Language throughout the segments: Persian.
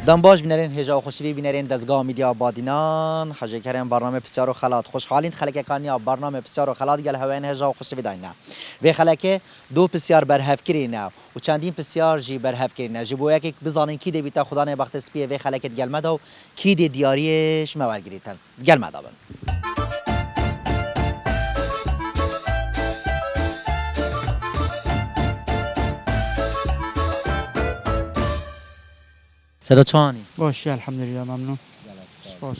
دم باش بینرین هجا و خوشی بینرین دزگاه میدیا آبادینان حاجی کریم برنامه بسیار و خلات خوشحالین خلک کانیا برنامه بسیار و خلات گل هواین هجا و خوشی داینا و خلک دو بسیار برهف کرینا و چندین بسیار جی برهف کرینا جبو یک بزانین کی دی بیتا خدا نه بخت سپیه و خلک گل مدا و کی دی دیاریش مولگریتن گل مدا بن صدا چانی باشه الحمدلله ممنون سپاس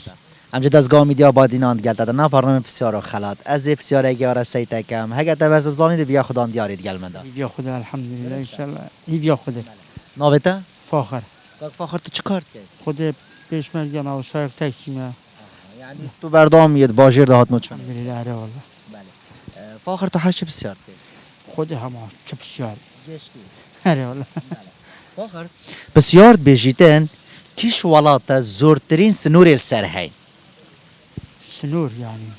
امجد از گامی دیا بادینان گل داده نه برنامه بسیار و خلات از بسیار اگه آرسته تکم هگه تبرز بزانید بیا خدا دیارید گل مدا بیا خدا الحمدلله انشالله بیا خدا ناوته فاخر فاخر تو چیکار کرد خدا پیشمرد و سایق تکیمه یعنی تو بردام میاد باجر دهات نوچون الحمدلله آره والله بله فاخر تو هشت بسیار کرد خدا همه چه بسیار گشتی آره والله فاخر بسیار بجیتن کیش ولات زورترین سنور السرهی سنور يعني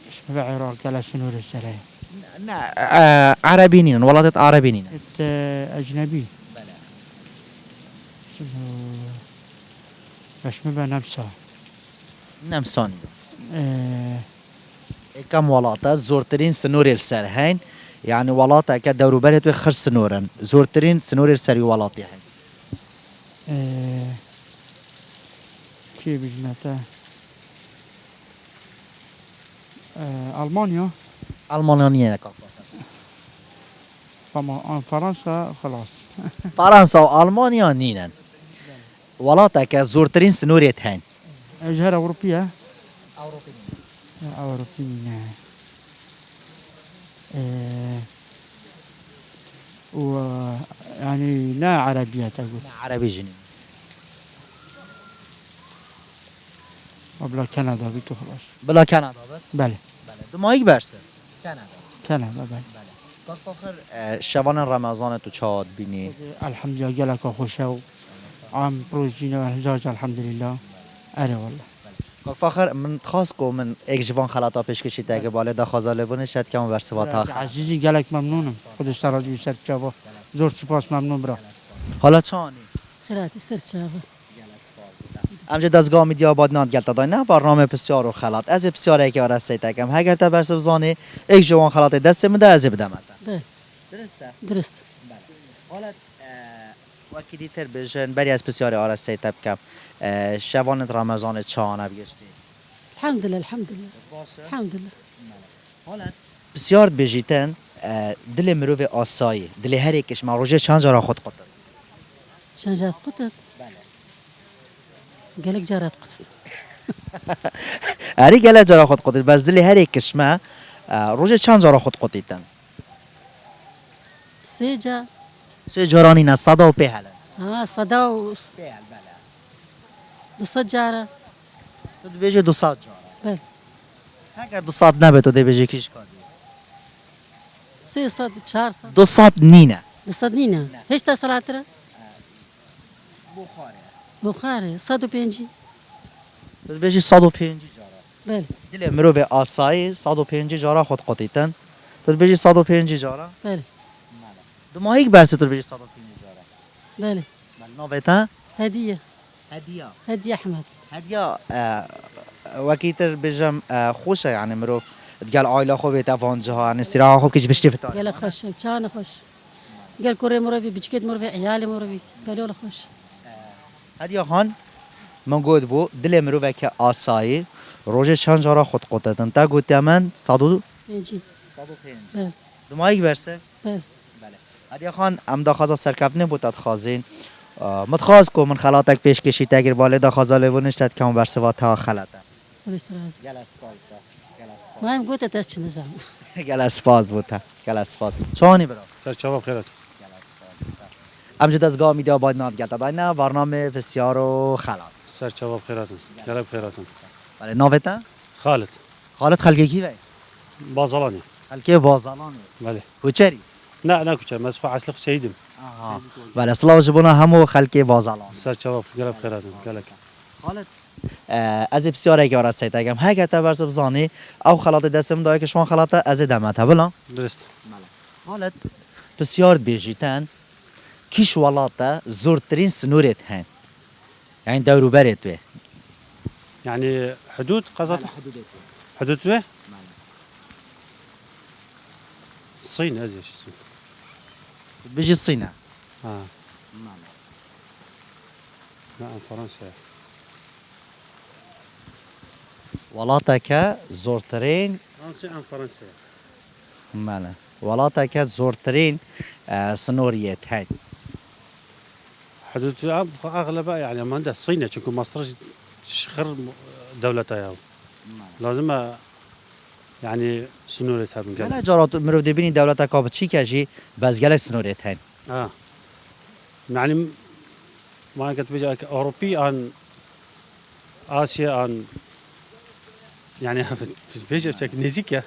اسمه بعراق قال سنور السراي نه عربی نین ولات عربی نین انت اجنبي بله سنور اسمه بنمسا نمسانی اه کم ولات زورترین سنور السرهین يعني ولاتا كدورو بريت وخر سنورن زورترين سنور السري ولاتي هين اه كيف بجنته ألمانيا المانيا نكا فرنسا خلاص فرنسا والمانيا نينن ولاتا كزورترين سنوريت هين جهة أوروبية اوروبي أوروبية و يعني لا عربية تقول عربي جنين قبل كندا بيتو خلاص بلا كندا بله بله دماغ برسه كندا كندا بله بله كاك فخر شوان رمضان تو چاد بینی الحمد لله جلك خوشه عام بروجينا والحجاج الحمد لله أره والله كاك فخر من خاص کو من ایک جوان خلاطا پیش کشید اگه بالا دا خازاله بونه شد کم ورسواتا عزیزی جلك ممنونم خودش تراجی سر چابا زور سپاس ممنون برا حالا چانی خیراتی سر چاوا امجد از گامی دی آبادینان گلتا دای نه برنامه بسیار و خلات از بسیار ای که آرسته تکم هگر تا برس بزانه ایک جوان خلات دست مده از بدم بله درسته درست بله حالا وقتی تر بجن بری از بسیار آرسته تکم شوان رمضان چانه بگشتی الحمد لله الحمد لله الحمد لله حالا بسیار بجیتن دل مروف آسایی دل هر یکش مروجه چند جارا خود قطر شنجات قطت قالك جارات قطت هری گله جارا خود قطر بس دل هر یکش ما روزه چند جارا خود قطیتن سيجا سه جارانی نه صدا و پیهلن صدا پیهل بله وصد جارة تو بیجه 200 جارا بله اگر 200 نبه تو دی بیجه کیش کردی 300 400 200 نینه 200 نينا هيش تا صلاترا بخاره بخاري 150 تو بیجه 105 جارا بله دل مروف آسایی 105 جارا خود قطیتن تو بیجه 105 جارا بله دو ماهی برسه تو بیجه 105 جارا بله بله نوبتا هدية هدیه هدية أحمد هدیه وکیتر بجم خوشه یعنی مروف قال عائله خو بیت افانجها یعنی استراحه خو کیش بشتی فتار قال خوش كان خوش قال كوري مربي بجكيت مربي عيالي مربي قالوا له خوش هدیه خان من گفت بو دل مروف که آسایی روز چند جارا خود قطعتن تا گفت من 100 يجي 105 بله دو ماهی برسه بله بله هدیه خان ام دا خازا سرکف نبودت خازین متخواست کو من خلاتک پیش کشید اگر والد خازا لونشتت کم برسه و تا خلاته وليش تراز جلس ما هم قلت تاش نظام جلس باز بوده جلس باز چانی برا سر چاوب خیرت امجد از گاه میده آباد ناد گلتا داینا برنامه بسیار و خلات سر چاوب خیرتون گلب خیرتون بله ناوتا خالد خالد خلقی کی وی بازالانی خلقی بازالانی بله کوچری نه کوچه مسخو اصل شهیدم بله اصلاح جبونا همو خلقی بازالان سر چاوب گلب خیرتون گلک خالد از بسیار اگه آرسته تاگم هگر تا برس بزانی او خلات دستم دای که شما خلات از دمت بلا درست خالد بسیار بیجیتن کیش ولاتا زورترین سنورت هن يعني دورو برت وي يعني حدود قصد حدودت حدود به الصين هذه الصين بيجي الصين لا فرنسا ولاتك زورترين فرنسا عن فرنسا مالا ولاتك زورترين سنوريت هاي حدود اغلبها يعني ما عندها الصين تكون مصر شخر دولتها ياو لازم يعني سنورتها من لا قبل جارات مرو دبيني دولتك بتشي كاجي بس قالك سنوريت هاي يعني ما قلت بيجي اوروبي عن اسيا عن يعني في بيجي بشكل نزيكا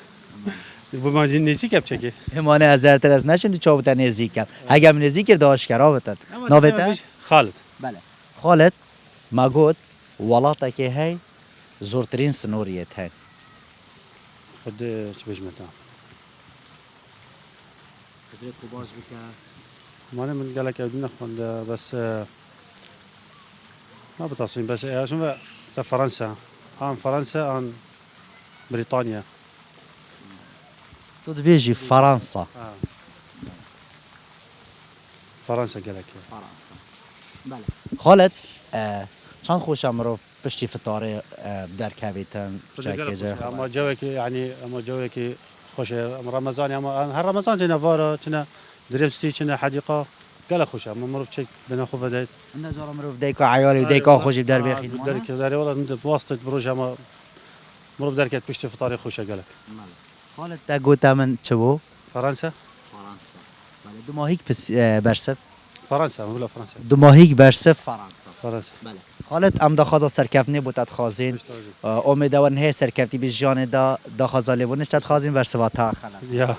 بما نزيكا بشكل همانه از در ترس نشم تو چابتن نزدیکم اگه من نزدیک داشت کرا بتن نوبته خالد بله خالد ما قلت ولاتك هاي زورترين سنوريت هاي خد تبيش متى ما انا من قال لك بدنا ناخذ بس ما بتصين بس شنو فرنسا عن فرنسا عن بريطانيا تو بيجي فرنسا فرنسا قال لك فرنسا بله خالد چند خوشم رو پشتی فتاره در کویتن چکیجه اما جوك يعني اما جوك خوش رمضان اما هر رمضان تنا فارا تنا دريمستي تنا حديقه قال خوش اما مرو تشك بنا خو بدات انده جارم رو دیکا عیالی و دیکا خوشی در بیخید درك داري والله ند بواسطه بروج اما مرو بدركت پشت فطاري خوش قال لك خالد تا گوتا من چه بو؟ فرنسا فرنسا بله دو ماهیک پس برسف فرنسا ما بلا فرنسا دو ماهیک برسف فرنسا فرنسا بله خالد ام دخوازا سرکفنی بودت خوازین امیدوارن هی سرکفتی به جان دا خوازا لیبونش تد خوازین ورسواتا خلال يا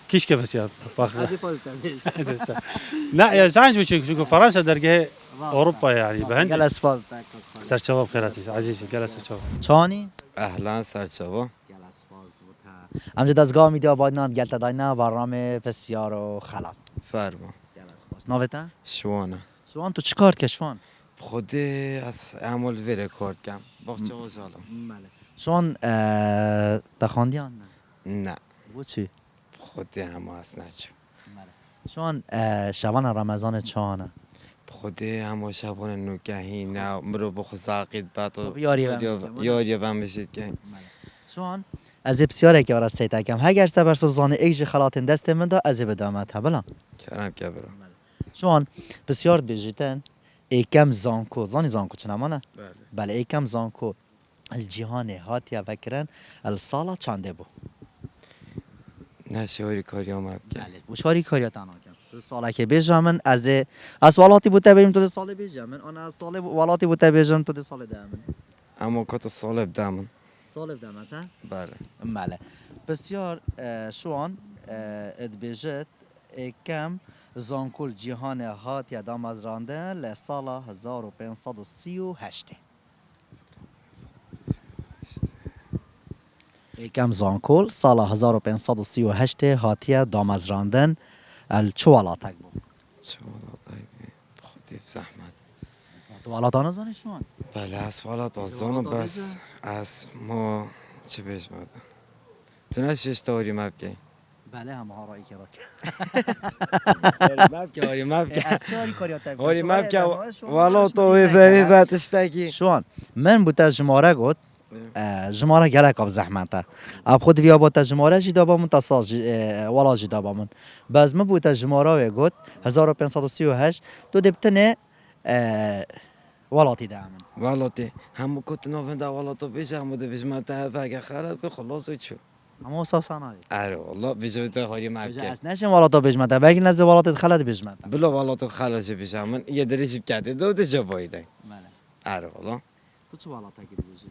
كيش كيف يا لا يا زانج شو فرنسا درجه اوروبا يعني بهند گل اسفال سر شباب خيراتي عزيزي جلس شباب چانی؟ اهلا سرچابا امجد دستگاه میدیا بایدنان گلت داینا برنامه بسیار و خلال فرما ناوتا؟ شوانه شوان تو چیکار که شوان؟ خود از اعمال ویره کارد کم باخچه و زالم شوان تخاندیان نه؟ نه بو چی؟ خود همه از نچم شوان شبان رمضان چانه؟ خود همه شبان نوگهی نه مرو بخو زاقید بعد و یاری بم بشید که شوان از بسیاره که برای سیتا کم هگر سبر سبزانه ایج خلاتن دست من دا از بدامت هبلا کرم که برو شوان بسیار بیجیتن ایکم زانکو زانی زانکو چنمانه؟ بله ایکم زانکو الجهان هاتیا فکرن السالا چنده بو؟ نه شوری کاری هم بکن بله و شاری کاری تنها کم تو ساله که بیجامن از والاتی بوده بریم تو ده ساله بیجامن آن از ساله والاتی بوده بیجام تو ده ساله دامن اما کت صالب دامن ساله دامت ها؟ بله بله بسیار شوان ادبیجت کم زانکول جهان هات یا دام از رانده لسال 1538 کم زانکول سال 1538 هاتیه دام از راندن الچوالاتک بود خودی زحمت تو والاتان زانی شوان؟ بله از والات آزانو بس از ما چه بیش مادم تو نشش داری مبکی بله هم ها رایی که باک هاری مبکی از چه هاری کاریات تبکن؟ هاری مبکی والا تو وی باتش تاکی شوان من بوده جماره گود جماره گلک آب زحمته اب خود بیا بوده جماره جی دابامون تا ساز والا جی دابامون باز من بوده جماره وی گود 1538 تو دبتنه والاتی دامن والاتی همو کت نوفنده والاتو بیش همو ده بیش مده بگه خرد به خلاص چو اما صاف صنایع اره والله بیشتر تو هاری بجا مبکی از نشم والاتا بجمته بگی نزد والاتت خلد بجمته بلا والات خلاص بیش همون یه دریچ بکرده دو ده جبایده اره والله تو چه والاتا که بیجی؟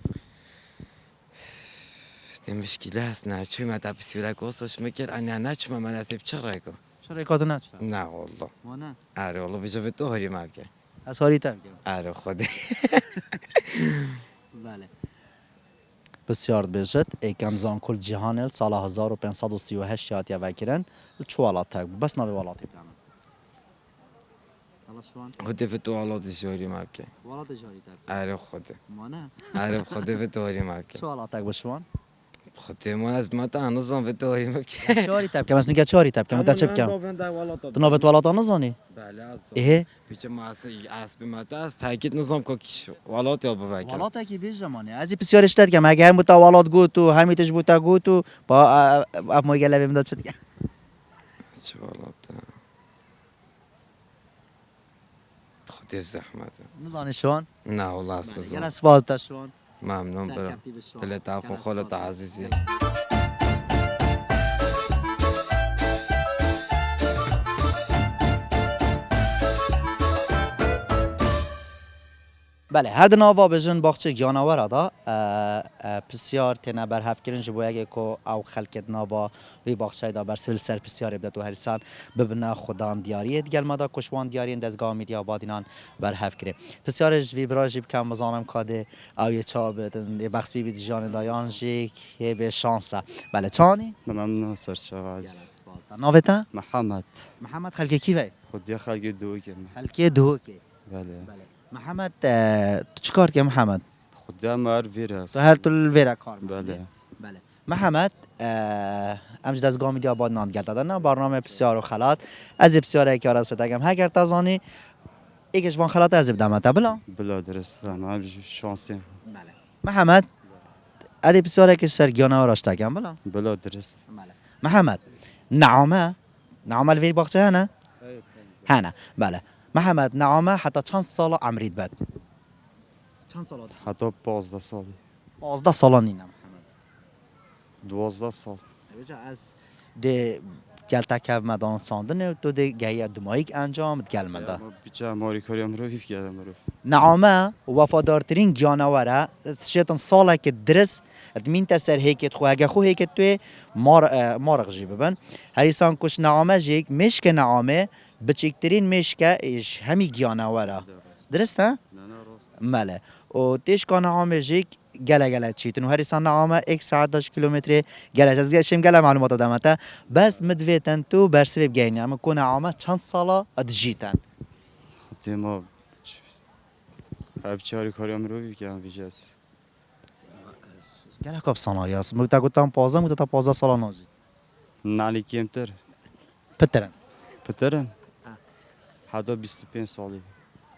ده مشکل است نه چوی مده بسیاره گوستش میکرد نه نه چوی من از چه رایگو چرا کاتو نچفه؟ نه والله نه اره والله بیشتر تو هاری مبکی از هاری تبکن اره خودی بله بسیار بجد ایکم زانکل جهانل سال 1538 یاد یا وکرن چوالاtek بس ناوی والاتی بدن حالا شوان خودی فتو حالات شوری مبکه ولات جاری تاب عرب خودی ما نه عرب خودی فتو هاری مبکه چه حالاتک بشوان خودی ما از ما تا هنوزم فتو هاری مبکه شاری تاب که مثلا که چاری تاب که متچب کم تو نوبت ولات نزانی بله از اه پیچ ما اسب متا است تاکید نظام کوکیش ولات یا بفکر ولات کی بیش زمانه از این بسیار اشتاد که مگر متا ولات گوتو همیتش بوتا گوتو با اف ما گله بیم داد شد چه ولات خودی زحمت نزانی شوان نه والله اصلا گله سوال تا شوان ممنون برم سرکفتی به شوان. دلت عفو گله خالت سوال. عزیزی بله هر دنوا بجن باخچه گیاناور دا بسیار تنه بر هفت کرن جبو اگه کو او خلکت نوا وی باخچه دا بر سویل سر بسیار بدت و هر سال ببنا خدان دیاریت گل مدا کشوان دیارین دزگاه میدیا بادینان بر هفت کره بسیار جوی براجی بکم بزانم کاده او یه چا بدن یه بخش بی جان دایان جی که به شانسه بله چانی ممنون سرچاوز ناوتا محمد خلک کی وی خودی خلق دو که خلک دو که بله بله محمد تو چیکار که محمد خودی مار ویره تو هر طول ویرا کار بله بله محمد امجد از گامی دی آباد ناند گلتا دارن برنامه بسیار و خلات از بسیار که آراسته دگم هگر تازانی ایکش وان خلات از بدمت بلا بلا درسته من شانسی بله محمد ادی بسیار که سرگیانه و راشته دگم بلا بلا درست بله محمد نعامه الویر باخچه هنه هنه بله محمد نعامه حتی چند سال عمرید بد چند سال حتی 15 سالی 15 سال نینه محمد 12 سال بجا از ده گلتا که مدان ساندن تو ده گهی دمایک انجام گل مده بیچه ماری کاری هم رو هیف کردم رو نعامه وفادارترین گیانواره شیطان ساله که درست ادمین تسر هیکت خو اگه خو هیکت توی مارغ جی ببن هریسان کش نعامه جیک مشک نعامه بچکترین مشکه ایش همی گیانواره درست ها؟ نه راست مله و تیش که نعامه جیک گله چیتن و هریسان نعامه 1 ساعت 10 کیلومتری گله از گشم گله معلومات دامته بس مدویتن تو برسوی بگینی اما کو نعامه چند ساله ادجیتن خودی ما بیچه کاری هم رو هیف کردم بیچه از گله کاب صنایع است مگه گفتم 15 سال نازی نالی کمتر پترن پترن حتی 25 سالی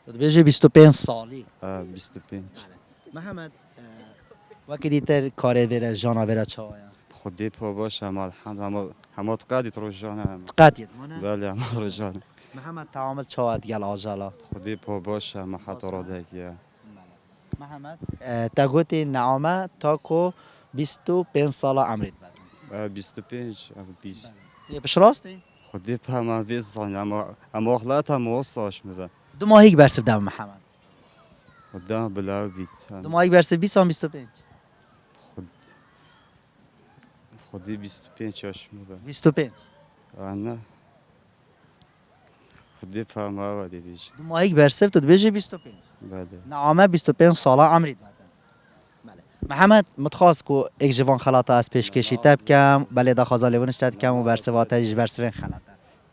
تو بیجی 25 سالی 25 محمد وقتی دیتر کاری ویره جانا ویره چاوایا خودی پا باش هم الحمد همه قدیت رو جانه هم قطعیت مانه بله همه رو جانه محمد تعامل چاوت گل آجالا خودی پا باش هم حتی را دکیه محمد تا گوتی نعامه تا کو 25 سال عمرید بعد 25 20 یه پیش راستی خودی پا هم 20 سال اما اخلاط هم وصاش میده دو ماهی برسه دم محمد خودی هم بلاو بیت دو ماهی برسه 20 سال 25 خودی 25 چاش میده 25 نه خودی پا هم آوادی بیش دو ماهی برسه تو بیجی 25 بله نعامه 25 ساله عمرید بعد بله محمد متخواست کو یک جوان خلاطه از پیش کشی تب کم بله دا خازالی ونشتد کم و برسه واتج برسه وین خلاطه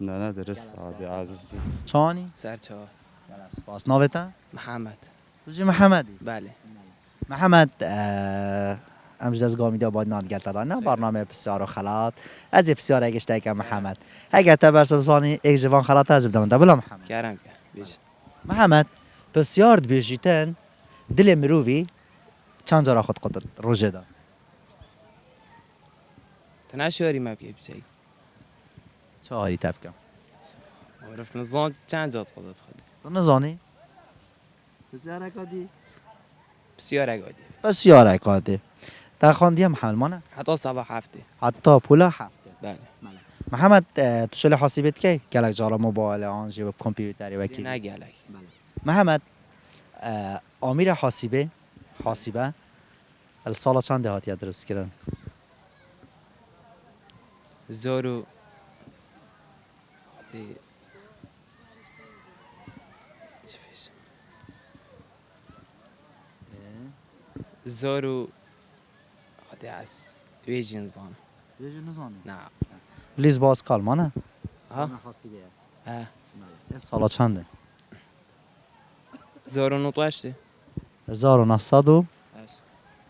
نه درست عادی عزیزی چانی سرچاوه سپاس ناوتا محمد تو جی محمدی بله محمد امجد از گامی دا باید ناد گلتا دارن برنامه بسیار و خلاط از بسیار اگه اشتایی که محمد اگر تا برسه بسانی یک جوان خلاطه از بدم دا بلا محمد کردم که بیش محمد بسیار بیجیتن دل مروی چند جارا خود قدر روژه دا تناشوری ما بيه بشيء چهاری تب کم عرف نظام چند جات خدا بخدي تو نزانی؟ بسیار اکادی؟ بسيارة قادي بسیار اکادی تا خواندی هم حلمانه؟ حتى صباح هفته حتی پولا هفته بله محمد تو شل حاسبت کی؟ گلک جارا موبایل آنجی و کامپیوتری و کی؟ نقالك محمد آمیر حاسبه السال چند هاتی درست کردن؟ زورو دي زورو خدي عس ويجي نظام نعم بلیز باز کال مانه؟ ها ها السال چنده؟ زارو نطوشته 1908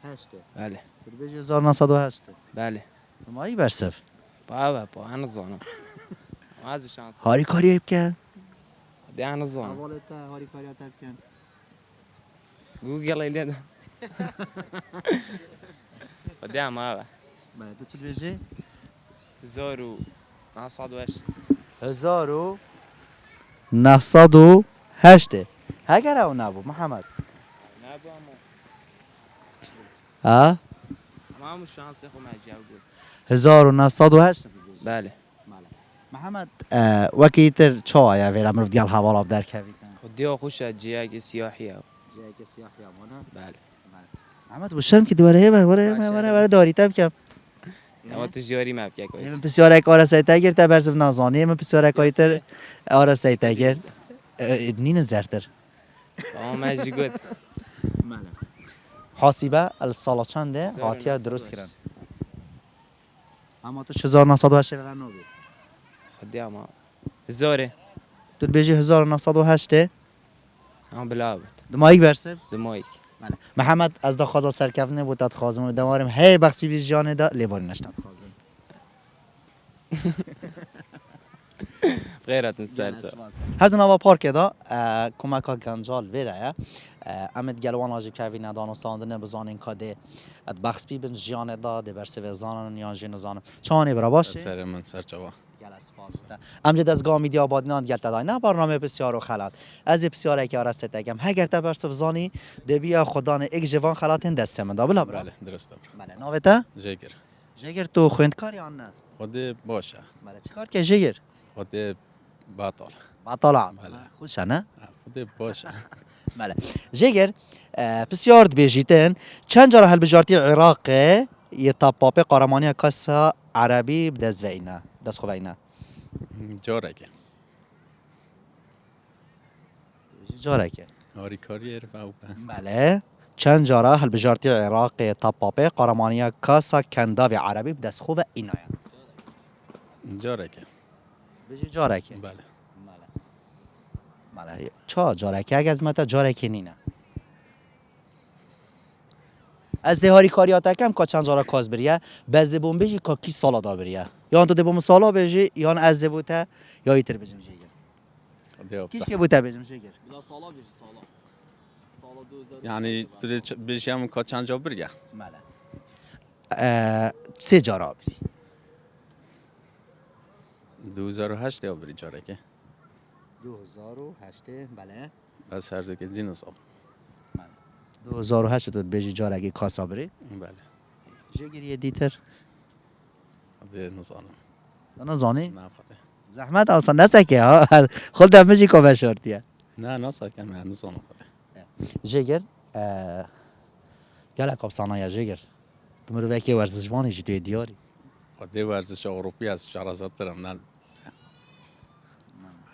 هشت بله بيجي 1908 بله ما يبرسف بابا انا زانم از شانس هاری کاری بکن دی انا زانم حوالتا هاری کاری بکن گوگل ایلیدا دی اما بله تو چی بیجی زارو نصاد وش 1908 هگر او نبو محمد نه با ها ما همون شانس خو مجاوب 1908 بله محمد وكيتر چا يا ويرا مرف ديال حوالا بدر كويتن خدي خوش جياك سياحية جايك سياح يا مانا بله محمد وشم كده وره داري تب كم اما تو جاری مپ که من کویت بسیار کار سایتاگر تا برزف نازانی من بسیار کایتر آره سایتاگر نين زرتر اما مجی گود حاسبه السالا چنده هاتیا درست کردن اما تو 1908 فقط نو خدي اما زوره تو بیجی 1908 اما بلا بود دمایک برسف دمایک محمد از دا خوازا سرکفنه بود تات خازم دمارم هی بخش بی جانه دا لیباری نشتاد خازم غیرت نسال هر دو نوا پارک دا کمک ها گنجال ویره امید گلوان آجیب که وی ندان و ساندنه بزانین که ده بخش بی بین جیانه دا ده برسی و زانن یا جین زانم چانه برا باشه؟ سر من سر جوا امجد از گامی دی آبادنان گلت دای نه برنامه بسیار و خلات از بسیار که آرست تگم هگر تا برسف زانی دبیا خدان یک جوان خلات دست من دا بلا برا بله درست بله ناوتا جگر جگر تو خوندکاری آن نه خود باشه بله چیکار که جگر خود باطل باطلع بله. خوشه نه خود باشه بله جگر بسیار بیجیتن چند جاره هل بجارتی عراق یه تاپاپه قارمانی کاسا عربی بدز وینا دست خو وینا جارگه جاره که آری کاری رفاو بله چند جاره هل بجارتی عراق تاپاپه قارمانی کاسا کنداوی عربی بدز خو و اینا جارگه بجی جاره که بله بله چا جاره که اگه از متا جاره که نینه از دهاری کاریات کم کا چند جاره کاز بریه بز بوم بجی کا کی سالا دا بریه یا تو دبوم سالا بجی یا از دبوته یا ایتر بجم جیگر کیش که بوته بجم جیگر یعنی تو بیشی هم که چند جا برگه بله سه جاره بری 2008 یا بری جارگه 2008 بله بس هر دو که دین صاحب 2008 تو بجی جارگی کاسا بری بله جیگر یه دیتر خود نزانم نزانی نه خود زحمت آسان نسکه ها خود دفمه که بشارتیه نه نساکم من نزانم خود جگر گله کابسانه یا جگر تو مرو وکی ورزشوانی جی توی دیاری خود ورزش اروپی از شهرزاد دارم نه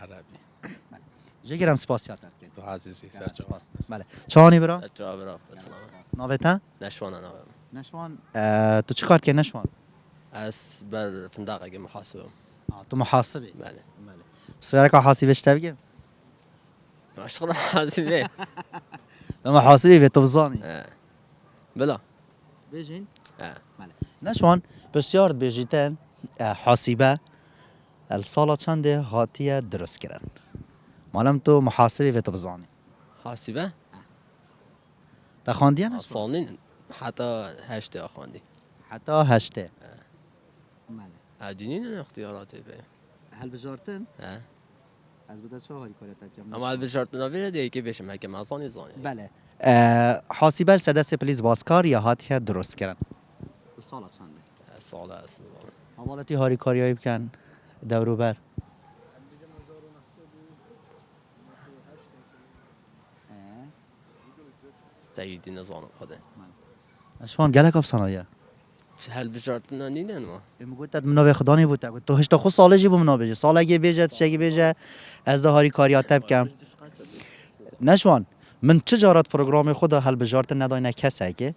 عربی جگر هم سپاسیات کرد تو عزیزی سر جوا بله چانی برا جواب را سلام ناوتا نشوان انا نشوان تو چیکار که نشوان اس بر فندق اگه محاسبه تو محاسبی بله بسیار که حاسبش تبگه مشغول محاسبه تو محاسبی به تبزانی بلا بیجین اه. نشوان بسیار بیجیتن حاسبه السالا چنده هاتیه درست کردن مالم تو محاسبی به تبزانی حاسبه تا خواندی نشوان صانين حتى هشت اخواندي حتی هشته عاديين انا اختياراتي به هل بجارتن اه از بده چه هاری کارت کردم اما بشرط نویر دیگه که بشم که ما صاني زاني بله حاسبه سدس پلیز بازکار یا هاتیه درست کردن سالا چنده سال است حوالتی هاری کاریایی بکن دورو بر استعيدي نظام خده شوان گلک اب صنایع هل بشرط نانين ما میگوید منو خدانی بود تو هشتا خود ساله جی بمنا بجه سال اگه بیجه شگی بیجه از ده هاری کاریات تب کم نشوان من چه جارت پروگرام خود هل بجارت نداینه کسه که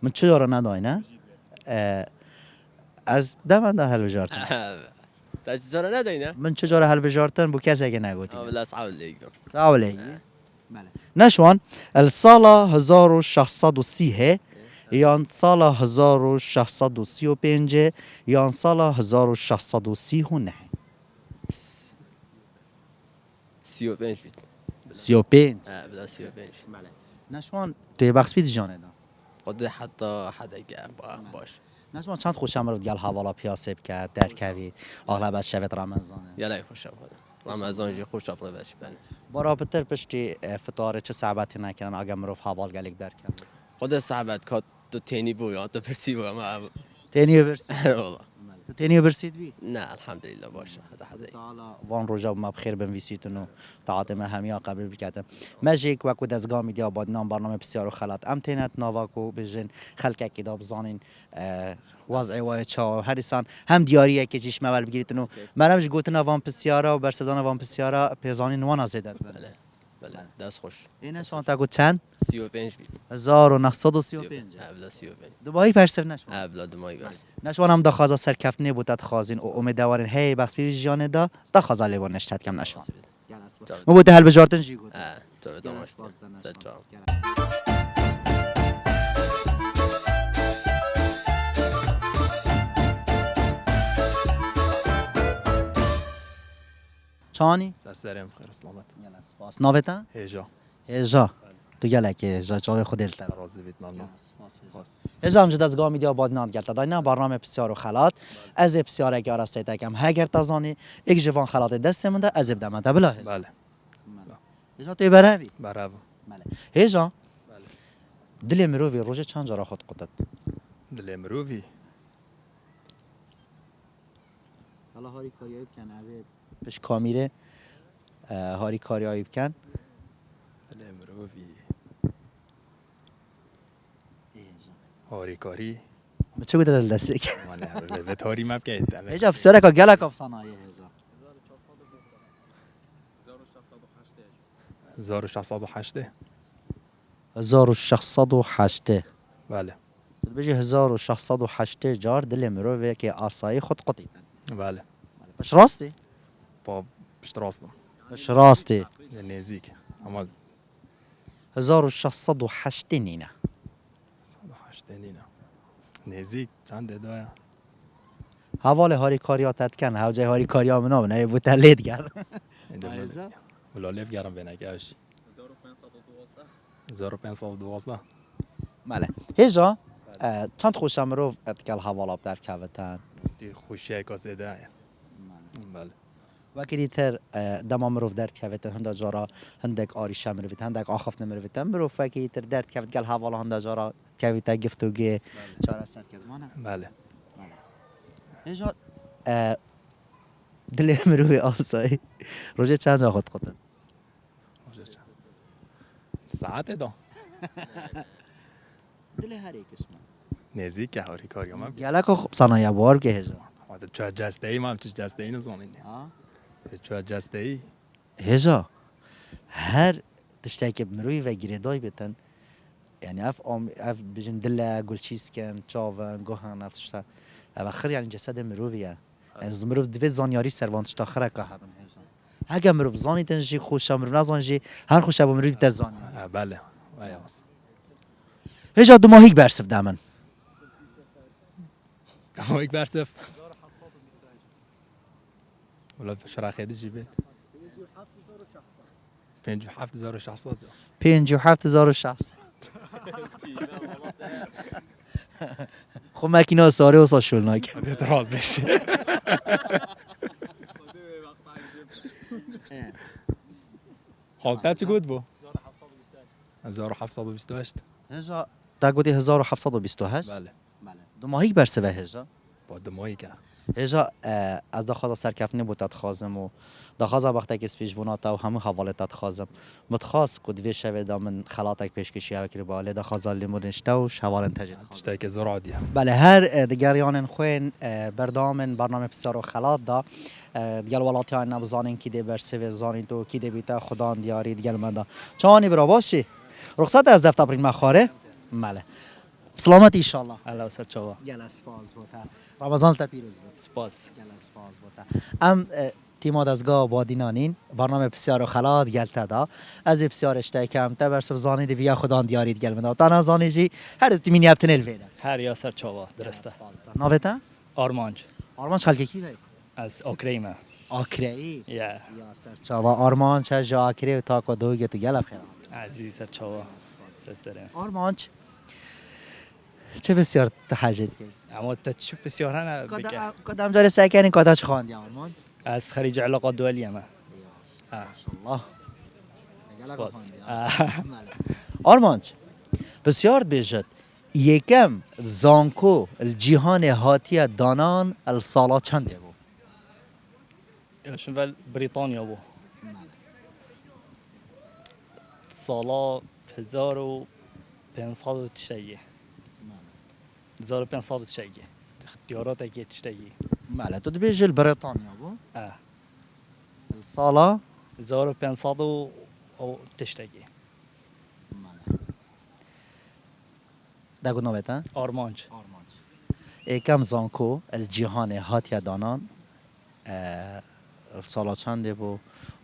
من چه جارت نداینه از دم ده هل بجارت تجارة ندينا من چه جارت هل بجارتن بو کسه که نگوتی ولا اسعى اللي داوله نشوان السالا 1630 یان سالا 1635 یان سالا 1639 35 بید 35 بلا 35 نشوان توی بخش بید جانه دا خود حتی حد گرم باش نشوان چند خوشم رو گل حوالا پیاسب کرد درکوی اغلب از شوید رمضانه یلای خوشم خود رمضان جی خوش افنه بش بله برا بتر پشتی فطاره چه صعبتی نکنن اگه مروف حوال گلیک درکوی خود صحبت کات تو تینی بو یا تو پرسی بو ما تینیو برسید والله تو تینیو برسید بی نه الحمدلله باشه حدا تعالی وان روجا ما بخیر بنویسیتونو تعاطی ما همیا قبل بکردم ماجیک وکو دزگاه میدیا آبادینان برنامه بسیار و خلات ام تینت ناواکو بجن خلکه که دا بزانین وضع وای چا هریسان هم دیاریه که چیش مول بگیریتونو مرمش گوتن وان بسیارا و برسدان وان بسیارا پیزانین وان ازیدت بله بله دست خوش اینش وان تا گوت چند 35 بید 1935 بلا 35 دبایی پرسف نشوان بلا دمایی بس نشوان هم دا خازا سرکفت بودت خازین و امیدوارین هی بخش بی جانه دا خازا لیوان نشتت کم نشوان ما بوده هل بجارتن جی گوت تو به دماش سجام چانی؟ سرم خیر سلامت سپاس ناوتا؟ هجا هجا تو گله که هجا جای خود دلتر راضی بید ممنون هجا همجد از گامی دیا بادنات گلتا داینا برنامه بسیار و خلات از بسیار اگه آرسته تکم هگر تزانی یک جوان خلات دست منده از بدمه تا بلا هجا بله هجا توی برهوی؟ برابر هجا دل مروی روژه چند جارا خود قطت دل مروی حالا هاری کاریایی بکن اوه پش کامیره هاری کاریایی بکن دل مروی هاری کاری چه گوته دل دستی که به تاری مب که هجا بسیاره که گلک افسانایی هجا 1608 1608 بله بجی 1608 جار دل مروی که آسایی خود قطیتن بله پش راستی؟ با پشت راستم پش راستی نزدیک اما 1608 نینه 108 نینا نزدیک چند دایا حوال هاری کاریا تدکن حوجه هاری کاریا منو نه بوتا لید گر ولا لیف گرم بینکش 1512 ماله هجا چند خوشم رو اتکل حوال آب در کوتن مستی خوشی کاسه ده بله وقتی تر دمام رو در کوتن هنده جارا هندک آریشم مروید هندک آخف نمرویدن برو وقتی تر در کوت گل حوال هنده جارا کوتا گفتوگی چهار سر کرد مانه بله هجا دل مروی آسایی روزه چند جا خود قطن ساعت دا دل هر یکش نزدیک که هاری کاری ما گلک خوب صنایع بار که هجا وقتی چه جسته ای ما چه جسته ای نزانیم چه جسته ای هجا هر تشتاق که مروی و گریدای بتن يعني اف بجن دله قول چیز کن چاون گوهن اف تشتا اخر يعني جسد مرویه از مروف دوی زانیاری سروان تشتا خره که هبن هجا هگه مروف زانی تنجی خوشه مروف نزانجی هر خوشه با مروف تزانی بله وایاس هجا دو ماهیک برسف دامن کما یک برسف ولا شراخ یدی جیبه 57000 شخص 57,000 خب مکینا ساره و ساشولناک دراز بشه حالت چه گود بو 1728 هجا تا گوتی 1728 بله دو ماهیک برسف هجا با دمایی که هجا از داخل سرکفنی بودت خازم و داخل وقتی که سپیش بوناتا و همه حوالتت خازم متخاص کد وی شوه دا من خلاتک پیشکشی ها که باله داخل لیمونشته و شوالن تجد تشتای که زرادیه بله هر دیگریان خوین بردامن برنامه بسیار و خلات دا دیگل ولاتی های نبزانین کی دی برسه زانین تو کی دی بیتا خدا دیاری دیگل مدا چانی برا باشی رخصت از دفتر برین مخاره بله سلامت ان شاء الله الله سر چوا گل اسپاز بوده رمضان تا پیروز بود سپاس گل اسپاز بوده ام تیما دزگاه بادینانین برنامه بسیار خلات گلتا دا از بسیار اشتای کم تا برسب زانی دی بیا خدان دیارید گل مدا تا زانی جی هر تیمی نیابتن الویدا هر یاسر چاوا درسته ناوتا آرمانج آرمان خلک کی وی از اوکراین آکری یا یا سر چاوا آرمان چه جا آکری تا کو دوگه تو گل خیر عزیز سر چاوا سرسره آرمان چه بسیار تحجید کی اما تا چه بسیار نه بگه کدام جاره سعی کردین کدا چه خواندی آرمان از خلیج علاقات دولیا ما الله سپاس آرمان بسیار بیشتر یکم زانکو الجهان هاتی دانان السالا چنده بو شنو بريطانيا بو سالا 1500 تشتغي 1500 تشتغي اختيارات اكيد تشتغي مالا تو دبیجی بريطانيا بو اه السالا 1500 او تشتغي داگو نوبتا ارمانج یکم زانکو الجهان هاتی دانان السالا چنده بو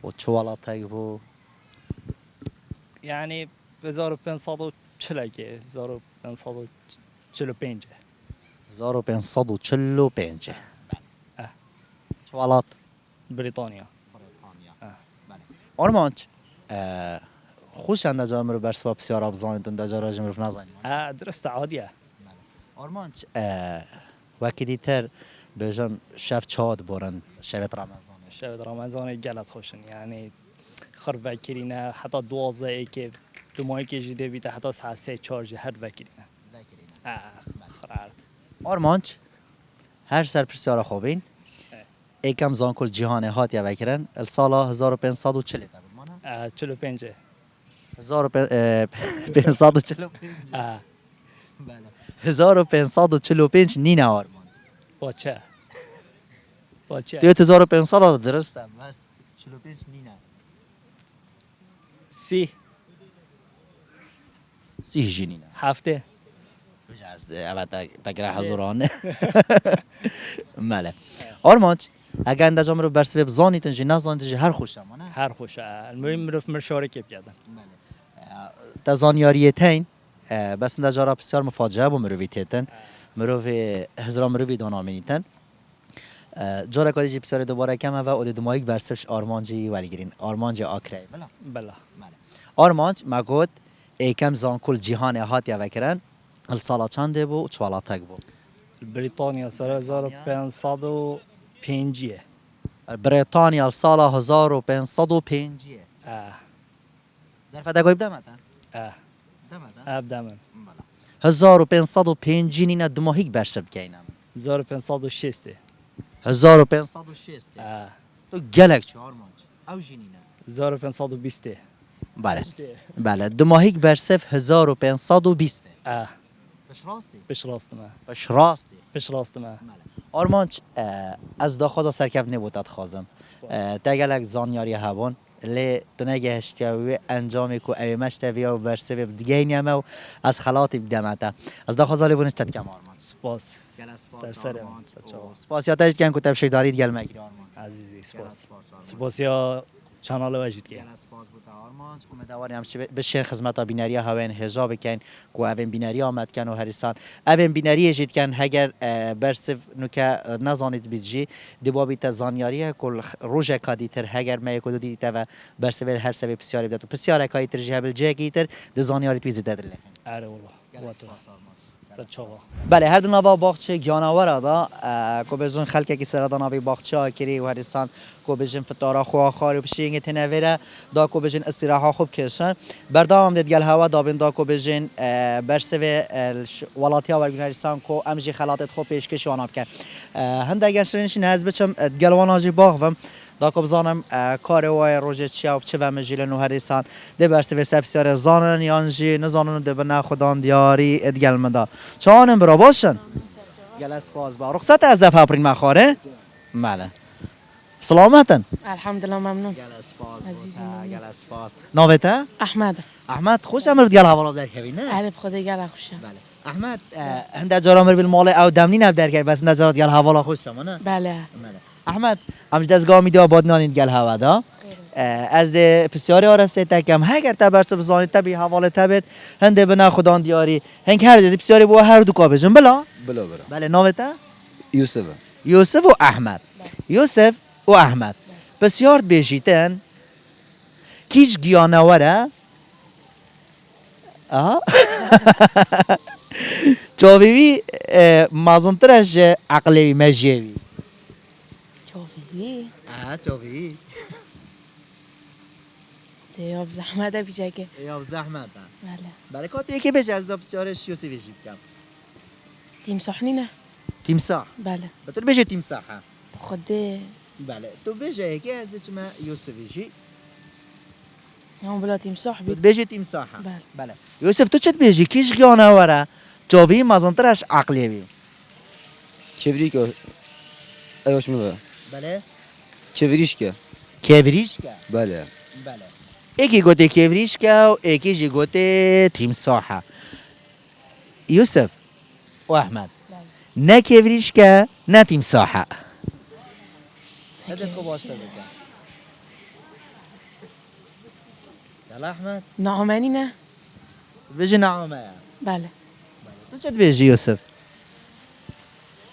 و چوالا تگ بو يعني 1500 چلگه 1545 1545 چوالات بريطانيا آرمانچ خوش اندازه مرو برسوا بسیار ابزانتون دجا راج مرو نزنید درست عاديه آرمانچ وقتی تر بجن شف چاد بارن شبت رمضان شب رمضان گلت خوشن يعني خر وکرینه حتی 12 ای که دو ماهی که جیده بیده حتی ساعت 3 4 هر وکرینه خرارد آرمانچ هر سر بسیار خوبین یکم زانکل جهان هات یا وکرن السال 1540 تا بود مانا 45 1545 بله 1545 نینه آرمانچ با چه؟ با چه؟ 2500 درسته بس 45 نینه 30 جنینه هفته بجاز البته بگره حضوران ماله آرمانچ اگر اندازه رو برسه بزانیتن جی نزانیتن جی هر خوشم نه هر خوشه المهم مرف مشارکه بگردن تزانیاریه تین بس اندازه را بسیار مفاجعه با مروی تیتن مروی هزار مروی دانامینیتن جاره کادی جی بسیار دوباره کمه و اود دمایک برسش آرمانجی ولی گرین آرمانجی آکری بله بله آرمانج مگود ایکم زانکل جهان هات یا وکرن السالا چنده بو چوالا تگ بو بريطانيا سر 1505 بریتانیا السالا 1505 در فدا گویب دمتا ابدا من 1505 نینه دماهیک برسب کینم 1506 1506 تو گلک چه آرمانج او جنینه 1520 بله دماهیک برسب 1520 بش راستی پیش راست ما بش راستی پیش راست ما آرمانچ از داخل سرکف نبودت خازم تگلک زانیاری هبون لی تو نگه هشتیاوی انجامی که ایمش تاوی و برسه دیگه نیمه و از خلاطی بدمته از داخل زالی بونش تد کم آرمان سپاس سرسره سپاس یا تجد کن که تبشی دارید گل مگری آرمان عزیزی سپاس سپاس یا چانال واجد که سپاس بوده آرمان امیدواریم بشه خدمت بینری هاوین حجاب کن که اوین بینری آمد کن و هریستان اوین بینری جید کن هگر برسف نوکه نزانید بیجی دیبابی تزانیاریه کل روز کادی تر هگر می کدو دیده و برسف هر سبب بسیاری بده تو بسیار کای تر جهبل جگی تر دزانیاری توی زده دل اره والله بله هر دو نوا باغچه گیاناور دا کو بجن خلک کی سر دا نوی باغچه کری و هریستان کو بجن فتارا خو خار بشینگ تنویره دا کو بجن استراحه خوب کشن بردام دید گل هوا دا بین دا کو بجن برسه ولاتیا و هریستان کو امجی خلاتت خوب پیشکش واناب کن هنده گشرنش نه از بچم گلواناجی باغم دا کو بزانم کار وای روزه چیا و چه و مجیل نو هریستان ده برسه سبسیار زانن یانجی نزانن ده بنا خدان دیاری ادگل مدا چانم برا باشن جلس باز با رخصت از دفعه اپریل مخاره ماله سلامتن الحمدلله ممنون جلس باز عزیزی جلس باز نوبته احمد احمد خوش امروز گل حوالا در کوی نه علی بخدا گل خوشم بله احمد هند جارا مر بیل مال او دمنی نب در کرد بس نجارت گل حوالا خوش سما نه بله احمد امش دستگاه میدی آباد نانید گل هوا دا از ده بسیاری آرسته تکم هگر تبرس بزانید تبی حواله تبت هنده بنا خدان دیاری هنگ هر ده بسیاری بو هر دو کابجن بلا بلا بله نامتا یوسف یوسف و احمد یوسف و احمد بسیار بیشیتن کیش گیانوره آها چاویوی مازنترش عقلی مجیوی چاوی چاویوی دیاب زحمت بیچه که یا زحمت بله برای کاتو یکی بشه از دا بسیارش یوسفی جیب کم تیمساح نینه تیمساح بله بطور بشه تیمساح خود بله تو بشه یکی از چما یوسفی جی هم بلا تیمساح تو بید بشه تیمساح بله. بله یوسف تو چت بشه کیش گیانوره چاوی مازنترش عقلیوی چوری که ایوش میگه بله چوریش که کیوریش که بله بله یکی گوته کیوریش که و یکی جی گوته تیمساحه یوسف و احمد نه کیوریش که نه تیمساحه هذا خوب واسطه بکن يلا احمد نعمانی نه بيجي نعومه بله تو چت بيجي يوسف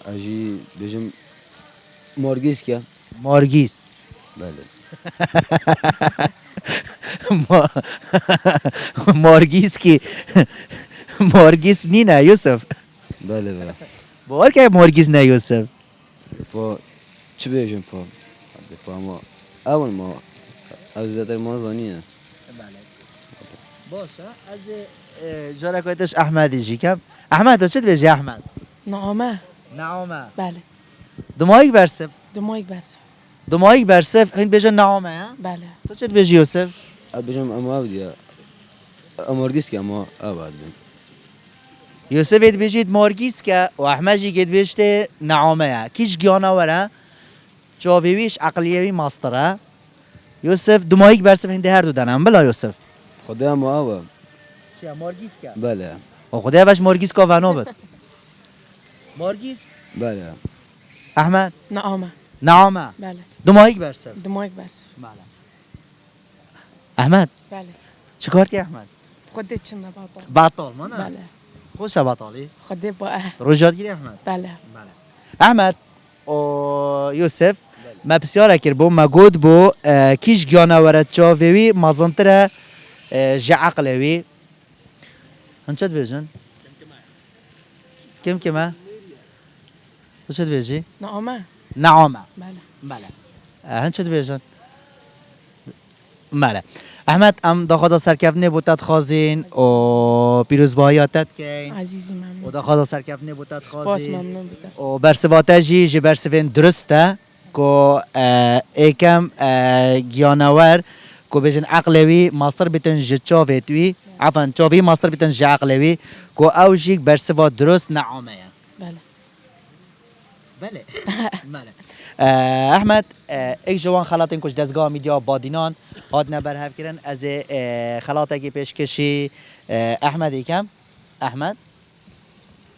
اجی بجم مارگیس که مارگيس بله مارگيس کی مارگيس نينا يوسف بله بله باور که مارگيس نه يوسف پا چی بجم پا ما اول ما از زیادتر ما زانیه باشه از جارکویتش احمد يجي كم احمد تو چت بيجي احمد نعمه نعومه بله دماغك برسف دمایک برس دماغك برسف هند بيجي نعومه ها بله تو چت بيجي يوسف بجم اما ابدی مارگیس که اما ابد بین يوسف يد بيجي مارگيس که و احمد جي قد بيجي نعومه كيش جانا ورا جاويويش عقليوي ماستره يوسف دماغك برسف هند هر دو دنم بلا يوسف خدا اما ابد چه مارگيس که بله و خدا باش مارگيس که ونو بد مارگيس بله احمد نعمه نعومه بله دماغك برسف دمایک برس بله احمد بله چیکار کی احمد خودت چنده باطا بطال ما نه بله خوش بطالی خودت با اه رجاد گیری احمد بله احمد و یوسف ما بسیار کر بو ما گود بو کیش گیانا ورد چاویوی مازنتره جعقلوی هنچت بیجن کم کمه تو چت بیجی نعمه نعومه بله بله هنچت بیجن بله احمد ام داخل سرکفنه بودت خازین و پیروزباهیاتت کن عزیزی ممنون و داخل سرکفنه بودت باس خازین ممنون بودم و برسواتجی جی برسوین درسته که ایکم گیانوار که بجن عقلوی ماستر بیتن جچاویتوی عفوا چاوی ماستر بیتن جعقلوی که او جیک برسوات درست نعامه بله بله بله احمد ایک جوان خلاطین کش دستگاه میدیا بادینان هاد نبر هف کرن از خلاطه کی پیشکشی احمد ایکم احمد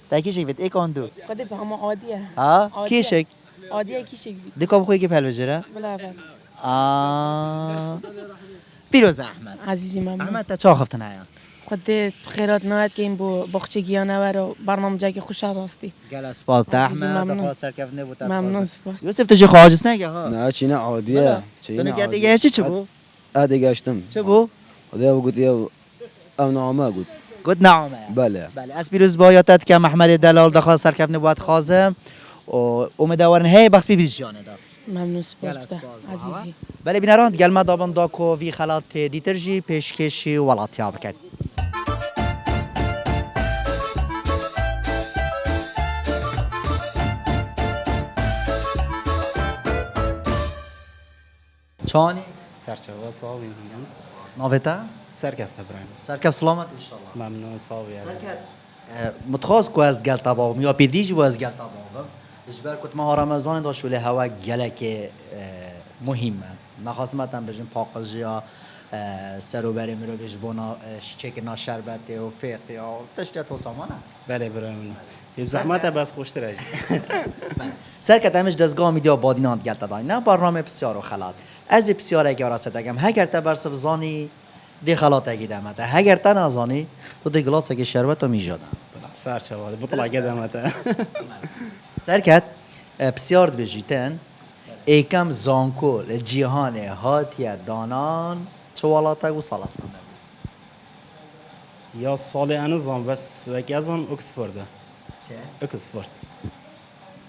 تاکی چی بید ایک آن دو خودت به همه عادیه ها عادیه. کیشک عادیه کیشک بید دکا بخوی که پلو جره بله بله پیروز احمد عزیزی ممنون احمد تا چه خفتن هیا خودت خیرات نهاد که این بو بخچه گیانه و برنامه که خوش راستی گل اسپال تا عزیزی احمد ممنون. تا سرکف نبود ممنون سپاس یوسف تو چه خواهجس نگه ها نه چی نه عادیه چی تو نه نگه دیگه چی بو دیگه اشتم چه بو خدا بگوت یا او نعمه گود گود نعمه بله بله از پیروز بایاتت که محمد دلال داخل سرکف نبود خازم و امیدوارن هی بخش بی بیز جانه دا ممنون سپاس گل بوده اسپاس عزیزی بله بینران گل ما دابن دا کو وی خلات دیترجی پیشکشی ولات یا بکد چانی سرچه صاحبی میگم نویتا سرکفته برایم سرکف سلامت انشالله ممنون صاحبی عزیز متخاص کو از گل تباغم یا پیدیج و از گل تباغم اجبر کت ما رمضان داشت ولی هوا گلک مهمه نخواستم بجیم پاقج یا سروبری میرو بیش بنا چک ناشربت و فقه یا تشتیت و سامانه بله برایم زحمت بس خوشتر اجی سرکت همش دستگاه میدیا بادینان گلت دای نه برنامه بسیار و خلات از بسیار اگه راست اگم هگر تا برسب زانی دی خلات اگه دمت هگر تا نزانی تو دی گلاس اگه شربت رو میجادم سر شواده بطلع قدمته سرکت بسیار بجیتن ایکم زانکو جیهان هاتیه دانان چوالاته و سالاتان یا سال انزام بس وکی از آن اکسفورده چه؟ اکسفورد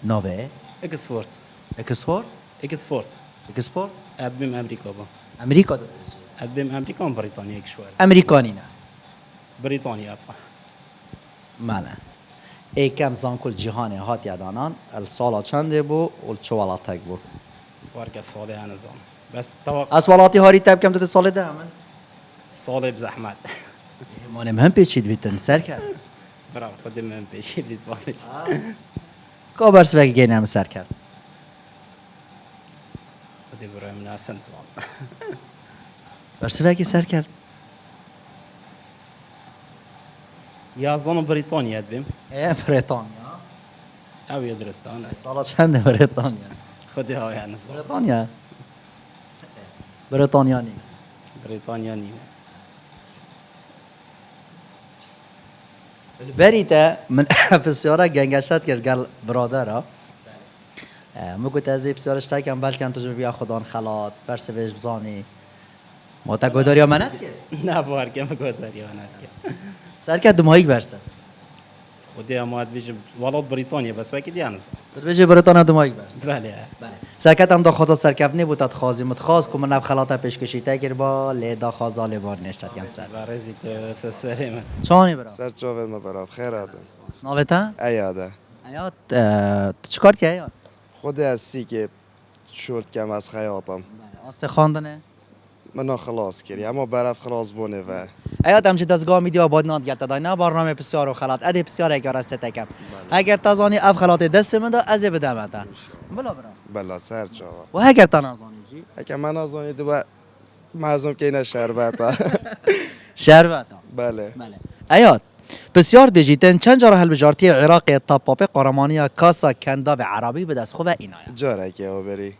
نوه اکسفورد اکسفورد اکسفورد اکسپورت ادبیم امریکا با امریکا داره ادبیم امریکا و بریتانیا کشور امریکانی نه بریتانیا با مالا ایکم زانکل جیهان هاتیه دانان السالا چنده بو و چوالاته بو وارک سال انزام بس توقع از والاتی هاری تب کم تو سال ده من سال بزحمت مانم هم پیچید بیتن سرکت برام خودم من پیشی دید بابش کا برس وگه گینه هم سرکت خودی برای من اصلا زال برس وگه سرکت یا زن بریتانیا ادبیم ای بریتانیا او یدرستان سالا چنده بریتانیا خودی های انزام بریتانیا بریتانیا نی بریتانیا نیمه بریتا من بسیاره گنگشت کرد گل برادره مگو تازه بسیارش تاکم بلکن تو جو بیا خودان خلات برس ویش بزانی ما تا گوداری ها منت کرد نه بارکه مگوداری آنات که سرکت دمایک برسد خودی اماد بیشم ولاد بریتانیا بس وکی دی انزام بجه بریتانیا دمایک برسد بله سرکت هم دا خوزا سرکف نبود تا خوازی متخواز که من نب خلاتا پیش کشیده گر با لیدا خوازا لیبار نشتد کم سر بارزی تو سسری من چانی برا سر جاور ما براب خیر آده ناویتا ایاده ایات تو چکار که ایات خود از سی که شورت کم از خیاطم آسته خواندنه منو خلاص کردی اما برف خلاص بونه و ایات همچه دستگاه میدی آباد ناد گلت دای نه برنامه بسیار و خلات اده بسیار اگر رسته تکم اگر تازانی اف خلات دست من دا از بدم تا بلا برا بلا سر جاور و اگر تا نازانی جی اگه من از آنی دو معظوم که اینه شربت شربت بله بله ایات بسیار بجیتن چند جا حل بجارتی عراق طپاپه قرمانیا کاسا کندا و عربی به دست خوب اینا جاره که او بری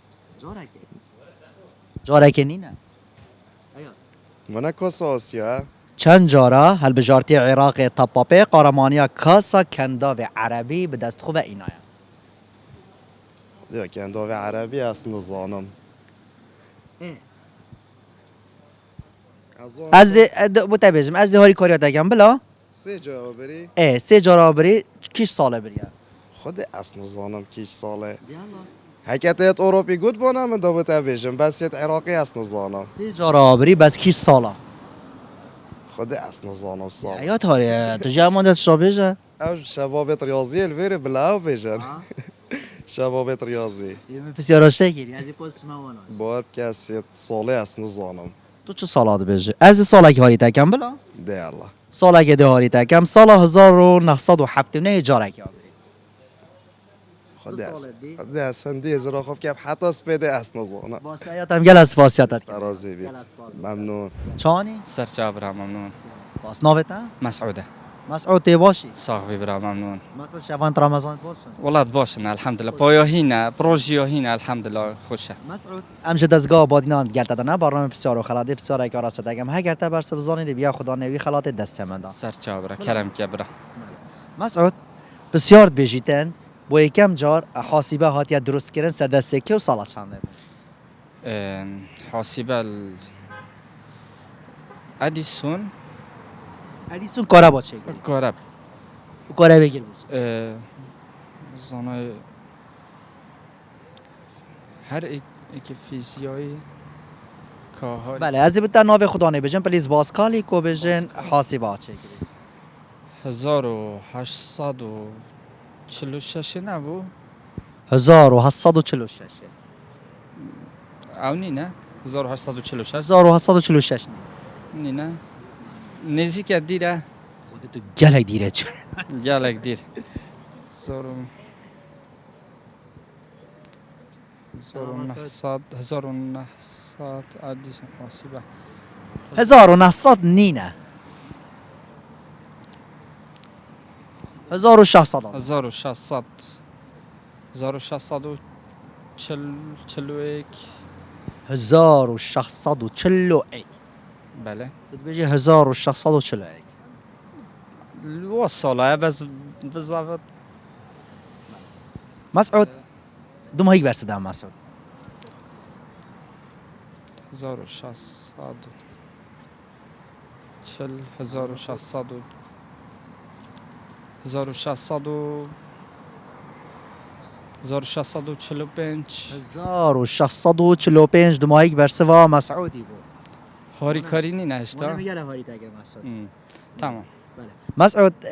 جارک نینه منه کس آسیا چند جارا حل بجارتی عراق طپاپه قرمانیا کاسا کندا و عربی به دست خوب اینا دیگه که انداوی عربی است نزانم از بتبیجم از هاری کاریا دگم بلا سه جا بری سه جارا بری کیش ساله بری خود اصلا نزانم کیش ساله حکایت اوروپی گود بانم من دو بتبیجم بس یت عراقی است نزانم سه جارا بری بس کیش ساله خود اصلا نزانم سال یا تاری تو جا ماندت شابیجه او شبابت ریاضی الویری بلاو بیجن شبابت ریاضی بسیار رشته گیری از این پست موانا بار کسی ساله است نزانم تو چه سالات بیجه از ساله که هاری تکم بلا ده الله ساله که ده هاری تکم سال 1907 نه جاره که خود اصلا دی زرا خوب که حتی سپیده است نزانم باسیاتم گل از فاسیاتت ترازی بید ممنون چانی سرچا برا ممنون باس ناوتا مسعوده مسعود تی باشی صاحبي برا ممنون مسعود شبان رمضان باشن والله باشن الحمد لله پایا هینا پروژیا هینا الحمد لله خوشه مسعود امجد دستگاه بادینان گلت دادن برنامه بسیار و خلاده بسیار اگر راست دگم هگر تا برس بزانی بیا خدا نوی خلات دست من داد سرچا برا کرم که برا مسعود بسیار بجیتن با یکم جار حاسبه هاتیا درست کردن سر دسته که و سالا چنده حاسبه ادیسون ادیسون کارا با چه کارب کارا بگیر بود زانای هر ایک فیزیایی کاهاری بله از بتا ناو خدا نبیجن پلیز باسکالی کو بجن حاسبه ها چه 1846 نبو 1846 او نی نه 1846 1846 نی نه نزدیک دیره خودتو گلک دیره چه گلک دیر زارو 1900 ادیس حاسبه 1900 نینه 1600 1600 1641 1641 بله تبيجي 1641 الوصله بس بالضبط مسعود دوم هيك برسدام مسعود 1640 1600 1600 1645 1645 دوم هيك برسوا مسعودي بو هاری کاری نی وانا نشتا میگه هاری تاگر مسعود تمام مسعود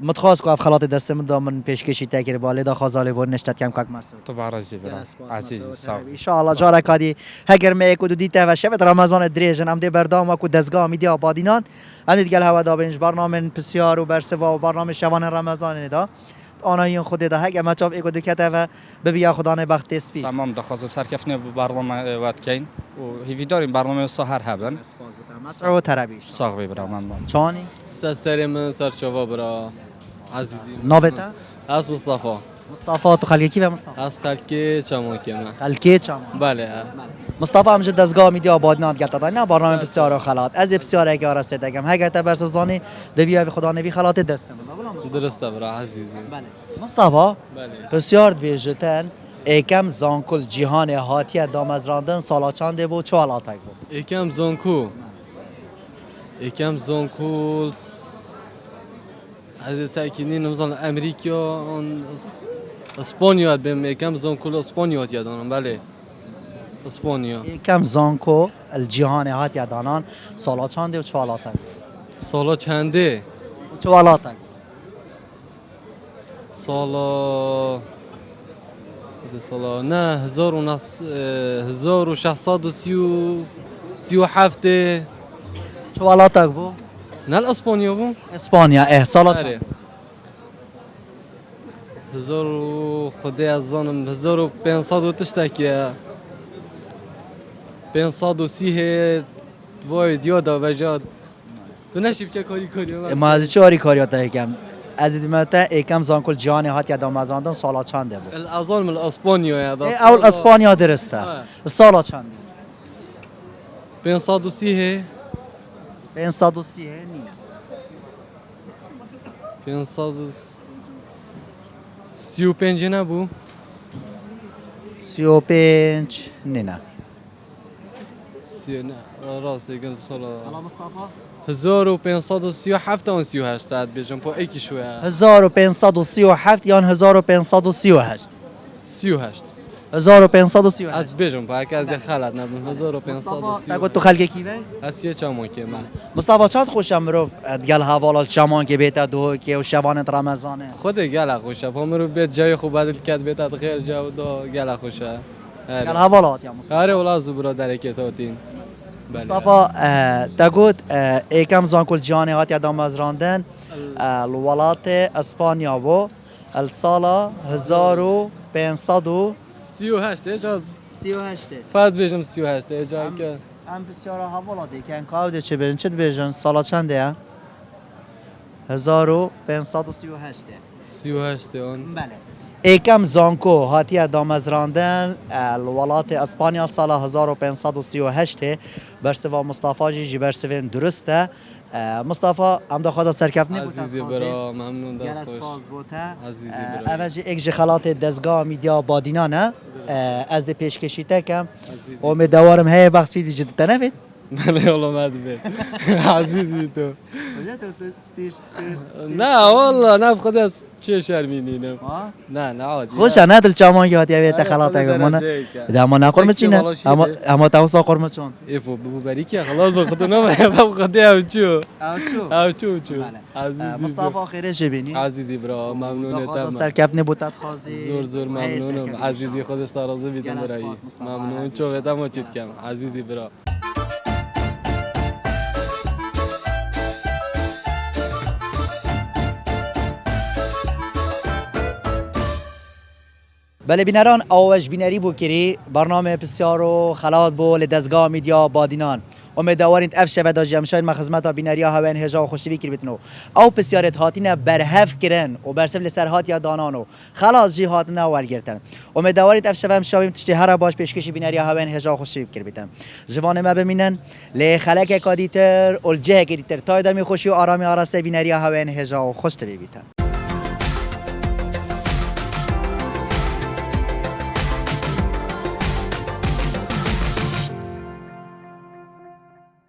متخواست که خلات دست من دامن پیشکشی تاگر بالی دا خازاله بور نشتت کم کاک مسعود تو برازی برا عزیزی سلام ان شاء الله جارا کادی هگر می کو دیته و شبت رمضان دریجن ام دی بردام کو دزگاه می دی آبادینان ام دی گل هوا دا بنج برنامه بسیار و برسوا و برنامه شوان رمضان دا آنها این خود ده هگ اما چاپ ایگو دکته و ببیا خدا نه بخت اسپی تمام دخواست سرکفنه برنامه وقت کین و هیوی داریم برنامه سهر هبن مسعود ترابیش ساق بی برا من چانی سر من سر شوا برا عزیزی نوبتا از مصطفى مصطفى تو خلقی کی و مصطفى از خلکی چماکی من خلقی چما بله مصطفى امجد دزگاه میدی آبادنات گلتا داینا برنامه بسیار خلات از بسیار اگه رسید دگم هگر تا برسوزانی دبیا خدا نبی خلات دست من درسته برا عزیزی بله مصطفى بله بسیار بیجتن ایکم زانکل جهان هاتیه دامزراندن سالا چنده بود چه حالاتک بود یکم زونکو یکم زونکو از تاکیدی نمیزان امریکا اون اسپانیا بهم یکم زونکو اسپانیا یادم بله اسپانیا ایکم زانکو الجهان هاتیه دانان سالا چنده و چه حالاتک سالا چنده چه حالاتک سالا نه 1637 چه حالاتک بود نه الاسپانیا بو اسپانیا سالا چند 1000 خدای عزیزم 1500 تشتکیه 530 وای دیادا وجاد تو نشیب چه کاری ما از چه کاریات ایکم از دیمتا ایکم زانکل جهان هاتیه دامزراندن سالا چنده بود الاظن من اسپانیا یا اول اسپانیا درسته سالا چنده 530 530 نیه 535 نبو 35 نه نه راست دیگه سالا حالا مصطفى 1537 و 38 عاد بیشم پو یکی شویه 1537 یا 1538 38 1538 عاد بیشم پو اگه از خالد نبود 1538 تا تو خلق کی وی اسیه چمو که من مصطفى چند خوشم رو گل حوالا چمان که بیت دو که و شبانت رمضانه خود گل خوشه پا مرو بیت جای خوب بدل کرد بیت خیر جو دو گل خوشه گل حوالات یا مصطفى آره ولا زبرا در کتاتین مصطفى تقول ایکم زانکل جهانی هات یادم از راندن الولات اسپانیا و السالا 1538 اجاز 38 فقط بیشم 38 اجازه که ام بسیار حوالاتی که کاوده چه بیشن چه بیشن سالا چنده 1538 38 اون بله ایکم زانکو هاتیه دامزراندن الولات اسپانیا سال 1538 برسوا مصطفی جی برسوین درسته مصطفی ام دخواد سرکف نبود عزیزی برا ممنون دست دست خوش باز بوده عزیزی برا اوجی یک جخلات دزگاه میدیا بادینانه از دی پیشکشی تکم امیدوارم هی بخش پیدی جدی تنفید بله والله ما ادري عزيزي تو لا والله انا بخد چه شرمینینم نه عادی خوش نه دل چامان یاد یه خلاط من اذا ما نقرم چینه اما توسا قرم چون ایفو بو باریکی خلاص بخد نه بخد او چو عزیزی مصطفی خیره شبینی عزیزی برا ممنون تمام سرکف نبوتت خازی زور ممنونم عزیزی خودش ترازه بیدم برای ممنون چو بدم چیت کم عزیزی برا بله بینران آوش بینری بو کری برنامه بسیار و خلاط بو لدزگاه میدیا بادینان امیدوارید اف شب دا جمشاین ما خدمت بینریا هاون هجا و خوشوی کر بتنو او بسیارت هاتینه برهف کرن و برسم لسرهات یا دانانو خلاص جی هاتنه ورگرتن امیدوارید اف شب شاویم تشتی هر باش پیشکش بینریا هاون هجا و خوشوی کر بتن جوان ما ببینن ل خلک کادیتر ول جه کدیتر تای دمی خوشی و آرامی آراسته بینریا هاون هجا و خوش تبی بیتن